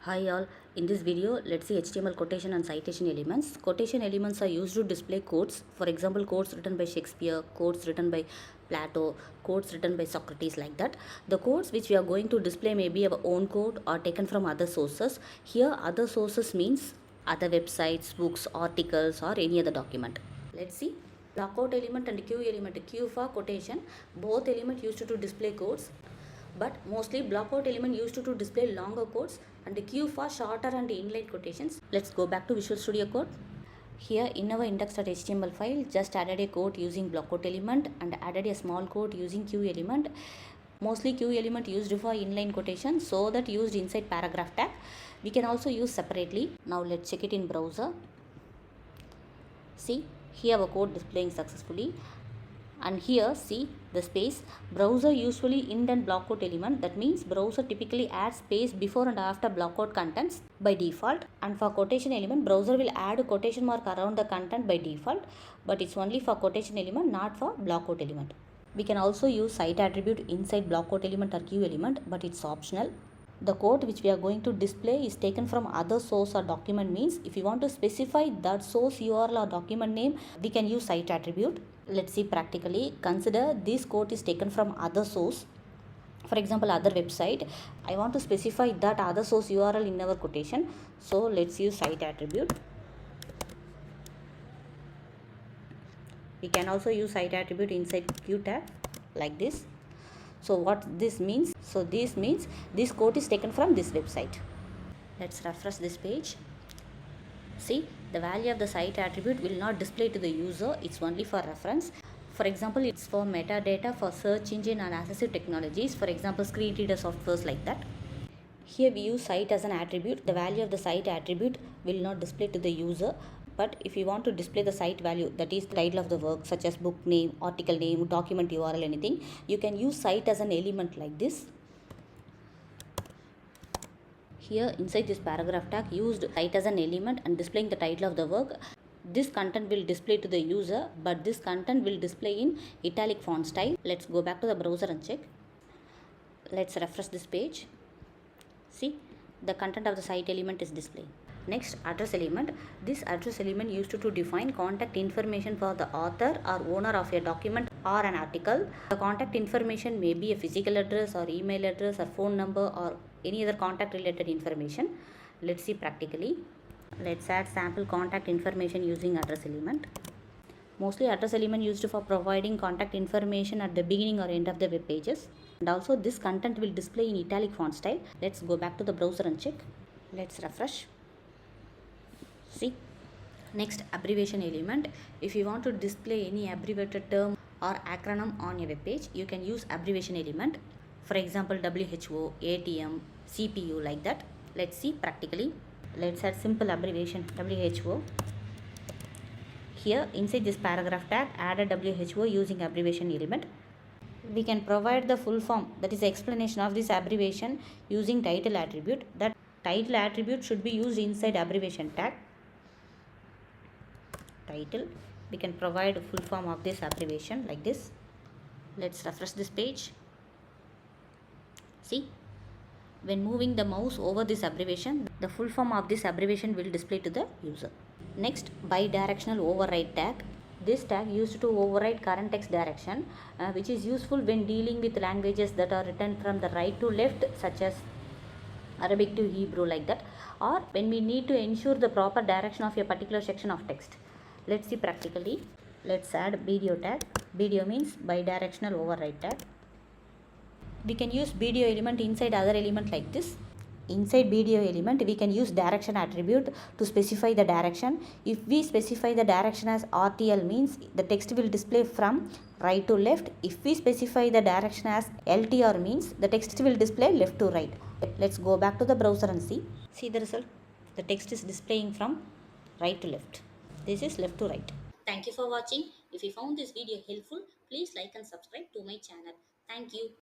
Hi all, in this video let's see HTML quotation and citation elements. Quotation elements are used to display quotes. For example, quotes written by Shakespeare, quotes written by Plato, quotes written by Socrates, like that. The quotes which we are going to display may be our own quote or taken from other sources. Here other sources means other websites, books, articles or any other document. Let's see. Blockquote element and Q element. Q for quotation. Both elements used to display quotes, but mostly blockquote element used to display longer quotes and the Q for shorter and inline quotations. Let's go back to Visual Studio Code. Here in our index.html file, just added a quote using blockquote element and added a small quote using Q element. Mostly Q element used for inline quotation, so that used inside paragraph tag. We can also use separately. Now let's check it in browser. See, here our code displaying successfully. And here see the space. Browser usually indent blockquote element, that means browser typically adds space before and after blockquote contents by default, and for quotation element browser will add a quotation mark around the content by default, but it's only for quotation element, not for blockquote element. We can also use cite attribute inside blockquote element or Q element, but it's optional. The quote which we are going to display is taken from other source or document, means if you want to specify that source URL or document name, we can use cite attribute. Let's see practically. Consider this quote is taken from other source, for example other website. I want to specify that other source URL in our quotation, so let's use cite attribute. We can also use cite attribute inside Q tag like this. So what this means? So this means this quote is taken from this website. Let's refresh this page. See, the value of the cite attribute will not display to the user, it's only for reference. For example, it's for metadata for search engine and assistive technologies, for example screen reader softwares, like that. Here we use cite as an attribute. The value of the cite attribute will not display to the user, but if you want to display the cite value, that is title of the work such as book name, article name, document URL, anything, you can use cite as an element like this. Here inside this paragraph tag used cite as an element and displaying the title of the work. This content will display to the user, but this content will display in italic font style. Let's go back to the browser and check. Let's refresh this page. See, the content of the cite element is displayed. Next, address element. This address element used to define contact information for the author or owner of a document or an article. The contact information may be a physical address or email address or phone number or any other contact related information. Let's see practically. Let's add sample contact information using address element. Mostly address element used for providing contact information at the beginning or end of the web pages. And also this content will display in italic font style. Let's go back to the browser and check. Let's refresh. See, next, abbreviation element. If you want to display any abbreviated term or acronym on a web page, you can use abbreviation element. For example, WHO, ATM, CPU, like that. Let's see practically. Let's add simple abbreviation WHO. Here inside this paragraph tag, add a WHO using abbreviation element. We can provide the full form, that is the explanation of this abbreviation, using title attribute. That title attribute should be used inside abbreviation tag. Title, we can provide a full form of this abbreviation like this. Let's refresh this page. See, when moving the mouse over this abbreviation, the full form of this abbreviation will display to the user. Next, bidirectional override tag. This tag used to override current text direction, which is useful when dealing with languages that are written from the right to left, such as Arabic to Hebrew, like that, or when we need to ensure the proper direction of a particular section of text. Let's see practically. Let's add video tag. Video means bidirectional override tag. We can use video element inside other element like this. Inside video element, we can use direction attribute to specify the direction. If we specify the direction as RTL, means the text will display from right to left. If we specify the direction as LTR, means the text will display left to right. Let's go back to the browser and see. See the result. The text is displaying from right to left. This is left to right. Thank you for watching. If you found this video helpful, please like and subscribe to my channel. Thank you.